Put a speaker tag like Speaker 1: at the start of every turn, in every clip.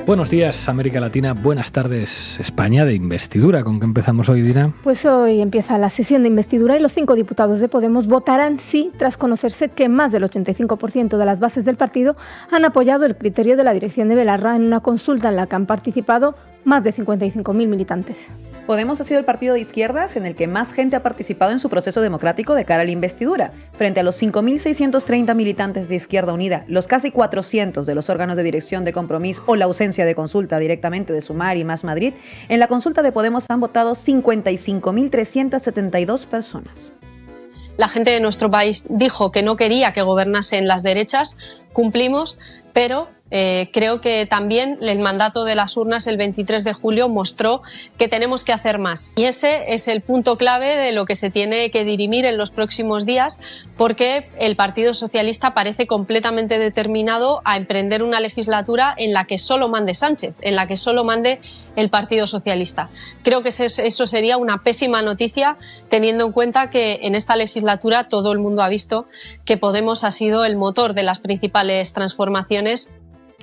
Speaker 1: Buenos días, América Latina. Buenas tardes, España, de investidura. ¿Con qué empezamos hoy, Dina?
Speaker 2: Pues hoy empieza la sesión de investidura y los 5 diputados de Podemos votarán sí tras conocerse que más del 85% de las bases del partido han apoyado el criterio de la dirección de Belarra en una consulta en la que han participado más de 55.000 militantes.
Speaker 3: Podemos ha sido el partido de izquierdas en el que más gente ha participado en su proceso democrático de cara a la investidura. Frente a los 5.630 militantes de Izquierda Unida, los casi 400 de los órganos de dirección de Compromís o la ausencia de consulta directamente de Sumar y Más Madrid, en la consulta de Podemos han votado 55.372 personas.
Speaker 4: La gente de nuestro país dijo que no quería que gobernasen las derechas, cumplimos, pero creo que también el mandato de las urnas el 23 de julio mostró que tenemos que hacer más. Y ese es el punto clave de lo que se tiene que dirimir en los próximos días, porque el Partido Socialista parece completamente determinado a emprender una legislatura en la que solo mande Sánchez, en la que solo mande el Partido Socialista. Creo que eso sería una pésima noticia, teniendo en cuenta que en esta legislatura todo el mundo ha visto que Podemos ha sido el motor de las principales transformaciones.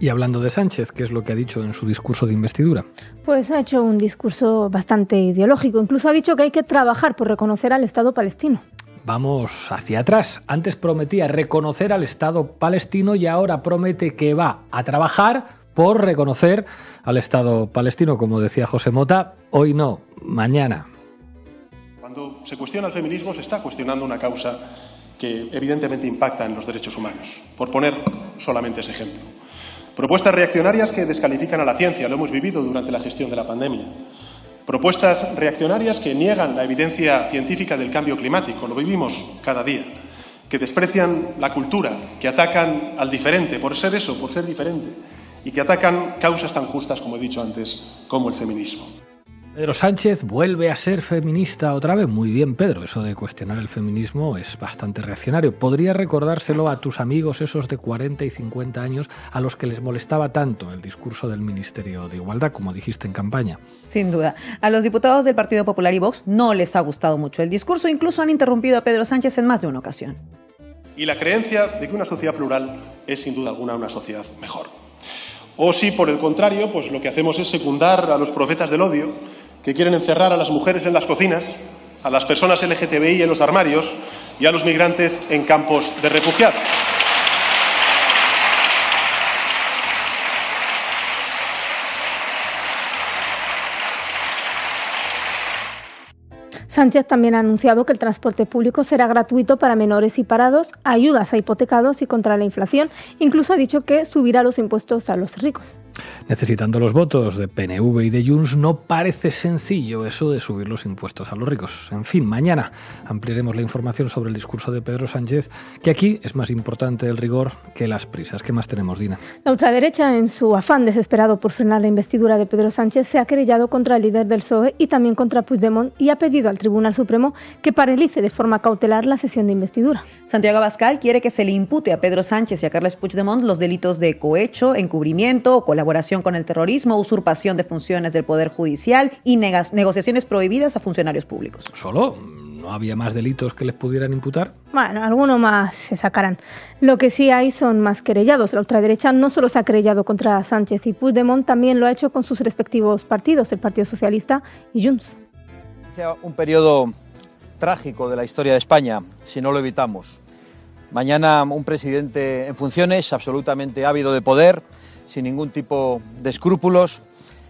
Speaker 1: Y hablando de Sánchez, ¿qué es lo que ha dicho en su discurso de investidura?
Speaker 2: Pues ha hecho un discurso bastante ideológico. Incluso ha dicho que hay que trabajar por reconocer al Estado palestino.
Speaker 1: Vamos hacia atrás. Antes prometía reconocer al Estado palestino y ahora promete que va a trabajar por reconocer al Estado palestino. Como decía José Mota, hoy no, mañana.
Speaker 5: Cuando se cuestiona el feminismo se está cuestionando una causa que evidentemente impacta en los derechos humanos. Por poner solamente ese ejemplo. Propuestas reaccionarias que descalifican a la ciencia, lo hemos vivido durante la gestión de la pandemia. Propuestas reaccionarias que niegan la evidencia científica del cambio climático, lo vivimos cada día. Que desprecian la cultura, que atacan al diferente, por ser eso, por ser diferente. Y que atacan causas tan justas, como he dicho antes, como el feminismo.
Speaker 1: Pedro Sánchez vuelve a ser feminista otra vez. Muy bien, Pedro, eso de cuestionar el feminismo es bastante reaccionario. ¿Podría recordárselo a tus amigos esos de 40 y 50 años a los que les molestaba tanto el discurso del Ministerio de Igualdad, como dijiste en campaña?
Speaker 3: Sin duda. A los diputados del Partido Popular y Vox no les ha gustado mucho el discurso, incluso han interrumpido a Pedro Sánchez en más de una ocasión.
Speaker 5: Y la creencia de que una sociedad plural es sin duda alguna una sociedad mejor. O si, por el contrario, pues lo que hacemos es secundar a los profetas del odio, que quieren encerrar a las mujeres en las cocinas, a las personas LGTBI en los armarios y a los migrantes en campos de refugiados.
Speaker 2: Sánchez también ha anunciado que el transporte público será gratuito para menores y parados, ayudas a hipotecados y contra la inflación. Incluso ha dicho que subirá los impuestos a los ricos.
Speaker 1: Necesitando los votos de PNV y de Junts, no parece sencillo eso de subir los impuestos a los ricos. En fin, mañana ampliaremos la información sobre el discurso de Pedro Sánchez, que aquí es más importante el rigor que las prisas. ¿Qué más tenemos, Dina?
Speaker 2: La ultraderecha, en su afán desesperado por frenar la investidura de Pedro Sánchez, se ha querellado contra el líder del PSOE y también contra Puigdemont y ha pedido al Tribunal Supremo que paralice de forma cautelar la sesión de investidura.
Speaker 3: Santiago Abascal quiere que se le impute a Pedro Sánchez y a Carles Puigdemont los delitos de cohecho, encubrimiento o colaboración con el terrorismo, usurpación de funciones del Poder Judicial y negociaciones prohibidas a funcionarios públicos.
Speaker 1: ¿Solo? ¿No había más delitos que les pudieran imputar?
Speaker 2: Bueno, alguno más se sacarán. Lo que sí hay son más querellados. La ultraderecha no solo se ha querellado contra Sánchez y Puigdemont, también lo ha hecho con sus respectivos partidos, el Partido Socialista y Junts.
Speaker 6: Un periodo trágico de la historia de España, si no lo evitamos. Mañana un presidente en funciones, absolutamente ávido de poder, sin ningún tipo de escrúpulos,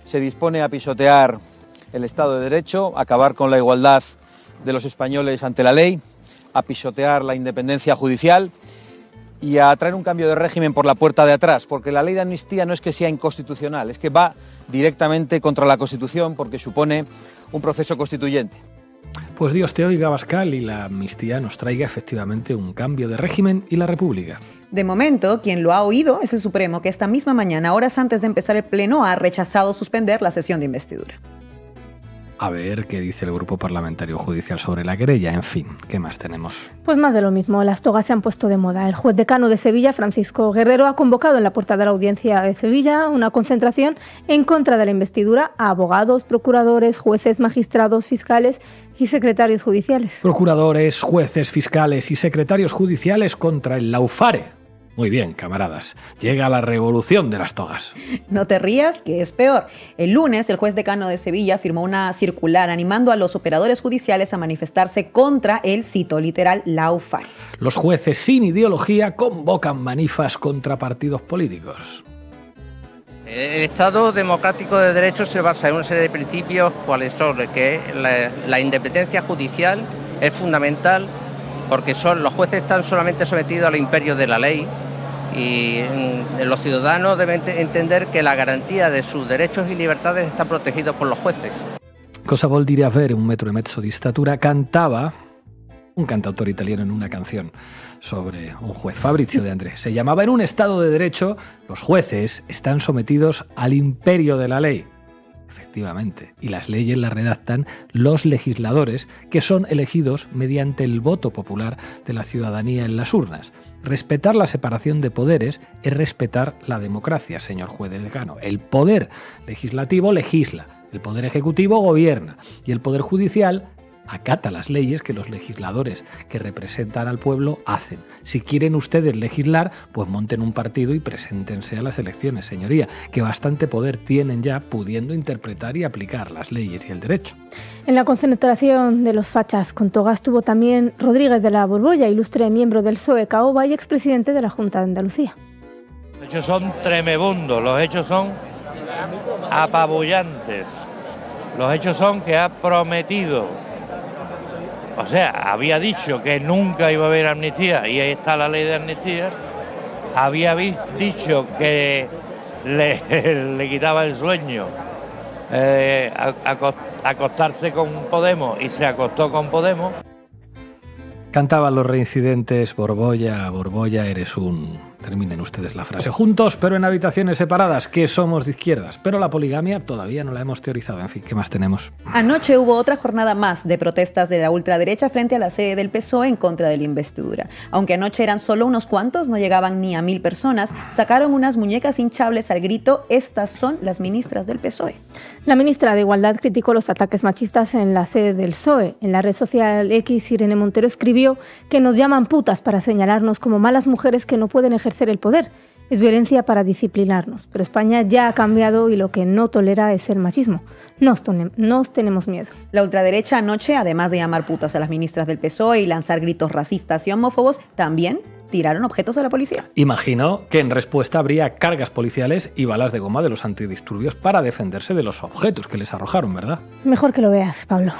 Speaker 6: se dispone a pisotear el Estado de Derecho, a acabar con la igualdad de los españoles ante la ley, a pisotear la independencia judicial y a traer un cambio de régimen por la puerta de atrás, porque la ley de amnistía no es que sea inconstitucional, es que va directamente contra la Constitución porque supone un proceso constituyente.
Speaker 1: Pues Dios te oiga, Abascal, y la amnistía nos traiga efectivamente un cambio de régimen y la República.
Speaker 3: De momento, quien lo ha oído es el Supremo, que esta misma mañana, horas antes de empezar el Pleno, ha rechazado suspender la sesión de investidura.
Speaker 1: A ver qué dice el Grupo Parlamentario Judicial sobre la querella. En fin, ¿qué más tenemos?
Speaker 2: Pues más de lo mismo, las togas se han puesto de moda. El juez decano de Sevilla, Francisco Guerrero, ha convocado en la puerta de la Audiencia de Sevilla una concentración en contra de la investidura a abogados, procuradores, jueces, magistrados, fiscales y secretarios judiciales.
Speaker 1: Procuradores, jueces, fiscales y secretarios judiciales contra el Laufare. Muy bien, camaradas. Llega la revolución de las togas.
Speaker 3: No te rías, que es peor. El lunes, el juez decano de Sevilla firmó una circular animando a los operadores judiciales a manifestarse contra el, cito literal, lawfare.
Speaker 1: Los jueces sin ideología convocan manifas contra partidos políticos.
Speaker 7: El Estado democrático de derecho se basa en una serie de principios, cuales son que la independencia judicial es fundamental, porque los jueces están solamente sometidos al imperio de la ley y los ciudadanos deben entender que la garantía de sus derechos y libertades está protegida por los jueces.
Speaker 1: Cosa vuol dire avere 1,5 metri di statura, cantaba un cantautor italiano en una canción sobre un juez, Fabrizio De André. Se llamaba: en un Estado de Derecho, los jueces están sometidos al imperio de la ley. Efectivamente, y las leyes las redactan los legisladores, que son elegidos mediante el voto popular de la ciudadanía en las urnas. Respetar la separación de poderes es respetar la democracia, señor juez decano. El poder legislativo legisla, el poder ejecutivo gobierna y el poder judicial acata las leyes que los legisladores que representan al pueblo hacen. Si quieren ustedes legislar, pues monten un partido y preséntense a las elecciones, señoría, que bastante poder tienen ya pudiendo interpretar y aplicar las leyes y el derecho.
Speaker 2: En la concentración de los fachas con toga estuvo también Rodríguez de la Borbolla, ilustre miembro del PSOE Caoba y expresidente de la Junta de Andalucía.
Speaker 8: Los hechos son tremebundos, los hechos son apabullantes, los hechos son que ha prometido. O sea, había dicho que nunca iba a haber amnistía y ahí está la ley de amnistía. Había dicho que le quitaba el sueño acostarse con Podemos y se acostó con Podemos.
Speaker 1: Cantaban los reincidentes: Borbolla, Borbolla, eres un... Terminen ustedes la frase. Juntos, pero en habitaciones separadas, que somos de izquierdas. Pero la poligamia todavía no la hemos teorizado. En fin, ¿qué más tenemos?
Speaker 3: Anoche hubo otra jornada más de protestas de la ultraderecha frente a la sede del PSOE en contra de la investidura. Aunque anoche eran solo unos cuantos, no llegaban ni a 1000 personas, sacaron unas muñecas hinchables al grito: estas son las ministras del PSOE.
Speaker 2: La ministra de Igualdad criticó los ataques machistas en la sede del PSOE. En la red social X, Irene Montero escribió que nos llaman putas para señalarnos como malas mujeres que no pueden ejercer el poder. Es violencia para disciplinarnos. Pero España ya ha cambiado y lo que no tolera es el machismo. Nos tenemos miedo.
Speaker 3: La ultraderecha anoche, además de llamar putas a las ministras del PSOE y lanzar gritos racistas y homófobos, también tiraron objetos a la policía.
Speaker 1: Imagino que en respuesta habría cargas policiales y balas de goma de los antidisturbios para defenderse de los objetos que les arrojaron, ¿verdad?
Speaker 2: Mejor que lo veas, Pablo.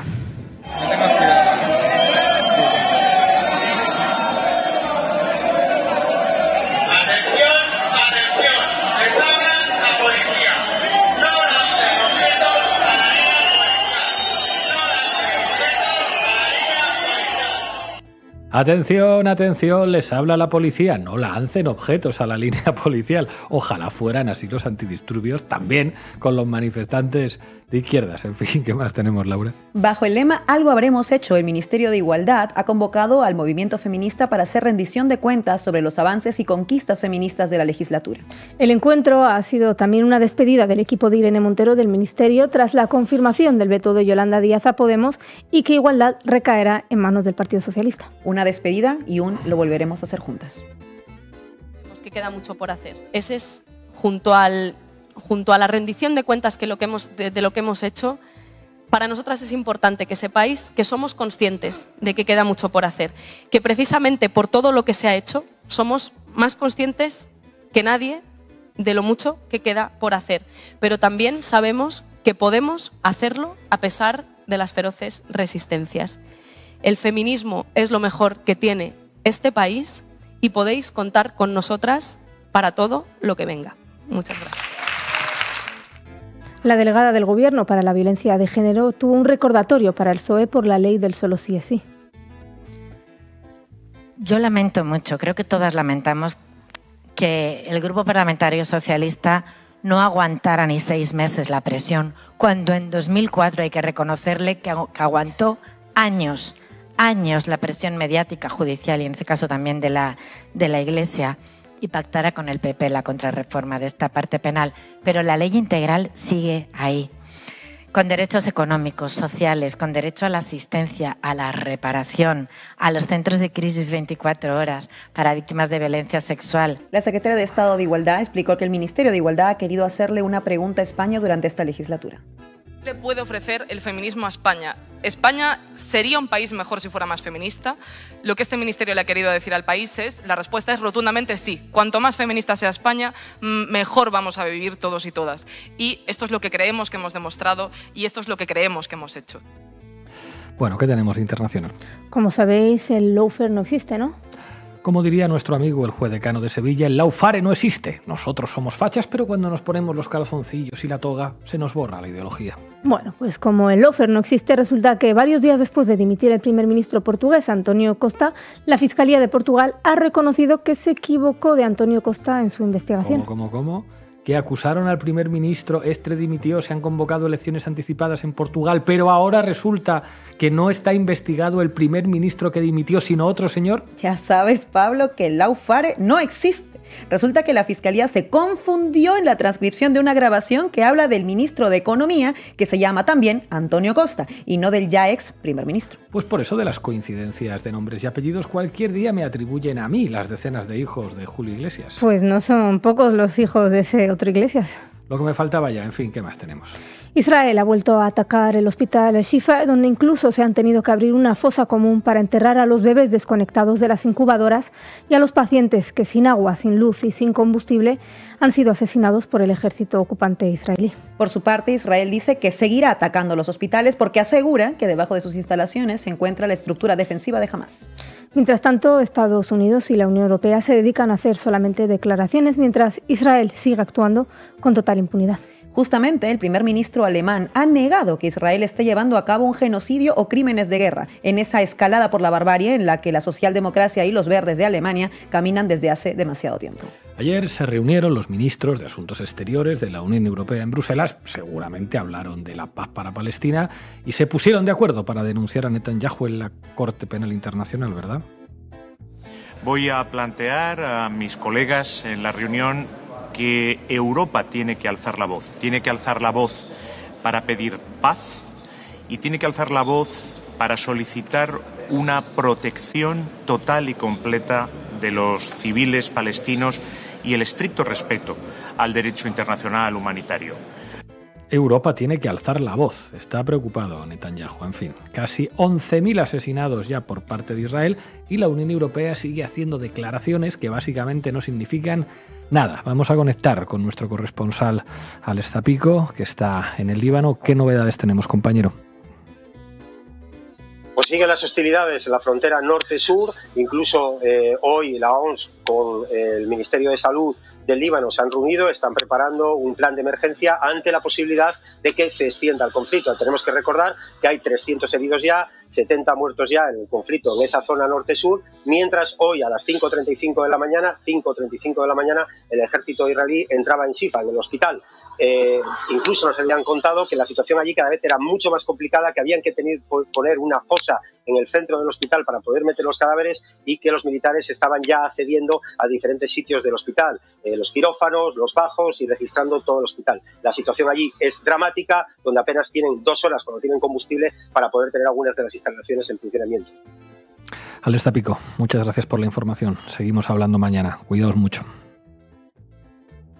Speaker 1: Atención, atención, les habla la policía. No lancen objetos a la línea policial. Ojalá fueran así los antidisturbios también con los manifestantes de izquierdas. En fin, ¿qué más tenemos, Laura?
Speaker 3: Bajo el lema Algo habremos hecho, el Ministerio de Igualdad ha convocado al movimiento feminista para hacer rendición de cuentas sobre los avances y conquistas feministas de la legislatura.
Speaker 2: El encuentro ha sido también una despedida del equipo de Irene Montero del Ministerio tras la confirmación del veto de Yolanda Díaz a Podemos y que Igualdad recaerá en manos del Partido Socialista.
Speaker 3: Una despedida y lo volveremos a hacer juntas.
Speaker 9: Que queda mucho por hacer. Ese es, junto a la rendición de cuentas de lo que hemos hecho, para nosotras es importante que sepáis que somos conscientes de que queda mucho por hacer, que precisamente por todo lo que se ha hecho somos más conscientes que nadie de lo mucho que queda por hacer, pero también sabemos que podemos hacerlo a pesar de las feroces resistencias. El feminismo es lo mejor que tiene este país y podéis contar con nosotras para todo lo que venga. Muchas gracias.
Speaker 2: La delegada del Gobierno para la Violencia de Género tuvo un recordatorio para el PSOE por la ley del solo sí es sí.
Speaker 10: Yo lamento mucho, creo que todas lamentamos que el Grupo Parlamentario Socialista no aguantara ni 6 meses la presión, cuando en 2004 hay que reconocerle que aguantó años la presión mediática, judicial y en ese caso también de la Iglesia, y pactara con el PP la contrarreforma de esta parte penal. Pero la ley integral sigue ahí. con derechos económicos, sociales, con derecho a la asistencia, a la reparación, a los centros de crisis 24 horas para víctimas de violencia sexual.
Speaker 3: La secretaria de Estado de Igualdad explicó que el Ministerio de Igualdad ha querido hacerle una pregunta a España durante esta legislatura.
Speaker 11: ¿Qué le puede ofrecer el feminismo a España? ¿España sería un país mejor si fuera más feminista? Lo que este ministerio le ha querido decir al país la respuesta es rotundamente sí. Cuanto más feminista sea España, mejor vamos a vivir todos y todas. Y esto es lo que creemos que hemos demostrado y esto es lo que creemos que hemos hecho.
Speaker 1: Bueno, ¿qué tenemos internacional?
Speaker 2: Como sabéis, el lawfare no existe, ¿no?
Speaker 1: Como diría nuestro amigo el juez decano de Sevilla, el lawfare no existe. Nosotros somos fachas, pero cuando nos ponemos los calzoncillos y la toga, se nos borra la ideología.
Speaker 2: Bueno, pues como el lawfare no existe, resulta que varios días después de dimitir el primer ministro portugués, António Costa, la Fiscalía de Portugal ha reconocido que se equivocó de António Costa en su investigación.
Speaker 1: ¿Cómo? Que acusaron al primer ministro, este dimitió, se han convocado elecciones anticipadas en Portugal, pero ahora resulta que no está investigado el primer ministro que dimitió, sino otro señor.
Speaker 3: Ya sabes, Pablo, que el lawfare no existe. Resulta que la Fiscalía se confundió en la transcripción de una grabación que habla del ministro de Economía, que se llama también António Costa, y no del ya ex primer ministro.
Speaker 1: Pues por eso de las coincidencias de nombres y apellidos, cualquier día me atribuyen a mí las decenas de hijos de Julio Iglesias.
Speaker 2: Pues no son pocos los hijos de ese otro Iglesias.
Speaker 1: Lo que me faltaba ya, en fin, ¿qué más tenemos?
Speaker 2: Israel ha vuelto a atacar el hospital Shifa, donde incluso se han tenido que abrir una fosa común para enterrar a los bebés desconectados de las incubadoras y a los pacientes que sin agua, sin luz y sin combustible han sido asesinados por el ejército ocupante israelí.
Speaker 3: Por su parte, Israel dice que seguirá atacando los hospitales porque asegura que debajo de sus instalaciones se encuentra la estructura defensiva de Hamás.
Speaker 2: Mientras tanto, Estados Unidos y la Unión Europea se dedican a hacer solamente declaraciones, mientras Israel sigue actuando con total impunidad.
Speaker 3: Justamente, el primer ministro alemán ha negado que Israel esté llevando a cabo un genocidio o crímenes de guerra en esa escalada por la barbarie en la que la socialdemocracia y los verdes de Alemania caminan desde hace demasiado tiempo.
Speaker 1: Ayer se reunieron los ministros de Asuntos Exteriores de la Unión Europea en Bruselas, seguramente hablaron de la paz para Palestina y se pusieron de acuerdo para denunciar a Netanyahu en la Corte Penal Internacional, ¿verdad?
Speaker 12: Voy a plantear a mis colegas en la reunión que Europa tiene que alzar la voz para pedir paz y tiene que alzar la voz para solicitar una protección total y completa de los civiles palestinos y el estricto respeto al derecho internacional humanitario.
Speaker 1: Europa tiene que alzar la voz. Está preocupado Netanyahu. En fin, casi 11.000 asesinados ya por parte de Israel y la Unión Europea sigue haciendo declaraciones que básicamente no significan nada. Vamos a conectar con nuestro corresponsal Alex Zapico, que está en el Líbano. ¿Qué novedades tenemos, compañero?
Speaker 13: Pues siguen las hostilidades en la frontera norte-sur. Incluso hoy la OMS con el Ministerio de Salud del Líbano se han reunido, están preparando un plan de emergencia ante la posibilidad de que se extienda el conflicto. Tenemos que recordar que hay 300 heridos ya, 70 muertos ya en el conflicto en esa zona norte-sur, mientras hoy a las 5:35 de la mañana, el ejército israelí entraba en Shifa, en el hospital. Incluso nos habían contado que la situación allí cada vez era mucho más complicada, que habían que poner una fosa en el centro del hospital para poder meter los cadáveres y que los militares estaban ya accediendo a diferentes sitios del hospital, los quirófanos, los bajos y registrando todo el hospital. La situación allí es dramática, donde apenas tienen 2 horas cuando tienen combustible para poder tener algunas de las instalaciones en funcionamiento.
Speaker 1: Alex Zapico, muchas gracias por la información. Seguimos hablando mañana. Cuidaos mucho.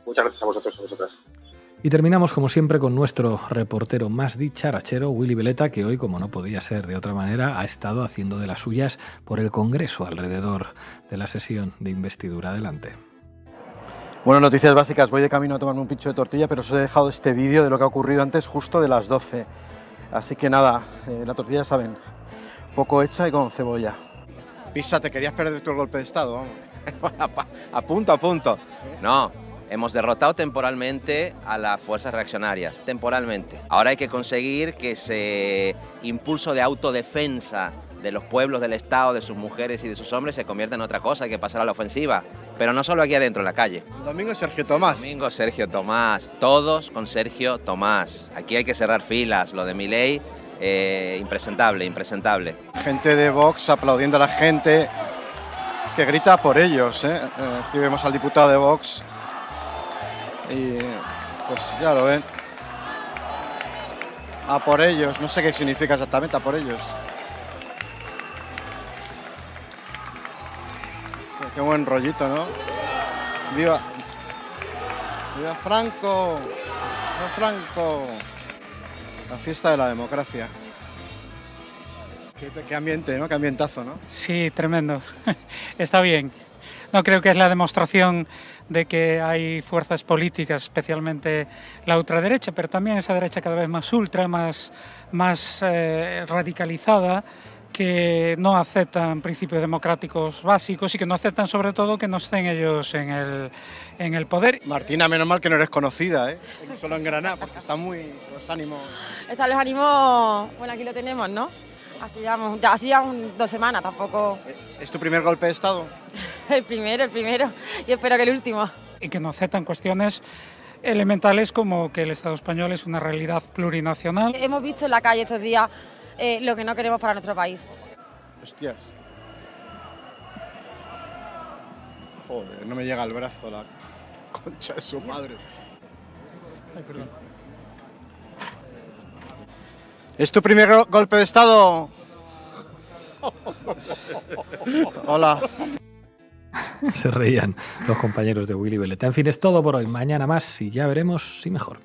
Speaker 13: Muchas gracias a vosotros, a vosotras.
Speaker 1: Y terminamos, como siempre, con nuestro reportero más dicharachero, Willy Veleta, que hoy, como no podía ser de otra manera, ha estado haciendo de las suyas por el Congreso alrededor de la sesión de investidura. Adelante.
Speaker 14: Bueno, noticias básicas. Voy de camino a tomarme un pincho de tortilla, pero os he dejado este vídeo de lo que ha ocurrido antes, justo de las 12. Así que nada, la tortilla, ya saben, poco hecha y con cebolla.
Speaker 15: Pisa, te querías perder tú el golpe de Estado, vamos. A punto. No. Hemos derrotado temporalmente a las fuerzas reaccionarias, temporalmente. Ahora hay que conseguir que ese impulso de autodefensa de los pueblos del Estado, de sus mujeres y de sus hombres se convierta en otra cosa, hay que pasar a la ofensiva. Pero no solo aquí adentro, en la calle.
Speaker 14: El domingo es Sergio Tomás.
Speaker 15: Domingo Sergio Tomás, todos con Sergio Tomás. Aquí hay que cerrar filas, lo de Milei, impresentable.
Speaker 14: Gente de Vox aplaudiendo a la gente que grita por ellos. Aquí vemos al diputado de Vox. Y pues ya lo ven. A por ellos, no sé qué significa exactamente, a por ellos. Qué buen rollito, ¿no? ¡Viva! ¡Viva Franco! ¡Viva Franco! La fiesta de la democracia. Qué ambiente, ¿no? Qué ambientazo, ¿no?
Speaker 16: Sí, tremendo. Está bien. No creo que es la demostración de que hay fuerzas políticas, especialmente la ultraderecha, pero también esa derecha cada vez más ultra, más radicalizada, que no aceptan principios democráticos básicos y que no aceptan sobre todo que no estén ellos en el poder.
Speaker 14: Martina, menos mal que no eres conocida, ¿eh? Solo en Granada, porque está muy... los ánimos...
Speaker 17: Están los ánimos... Bueno, aquí lo tenemos, ¿no? Así llevamos 2 semanas, tampoco...
Speaker 14: ¿Es tu primer golpe de Estado?
Speaker 17: El primero, y espero que el último.
Speaker 16: Y que no aceptan cuestiones elementales como que el Estado español es una realidad plurinacional.
Speaker 17: Hemos visto en la calle estos días lo que no queremos para nuestro país.
Speaker 14: Hostias. Joder, no me llega al brazo la concha de su madre.
Speaker 16: Ay, perdón.
Speaker 14: ¿Es tu primer golpe de Estado? Hola.
Speaker 1: Se reían los compañeros de Willy Veleta. En fin, es todo por hoy. Mañana más y ya veremos si mejor.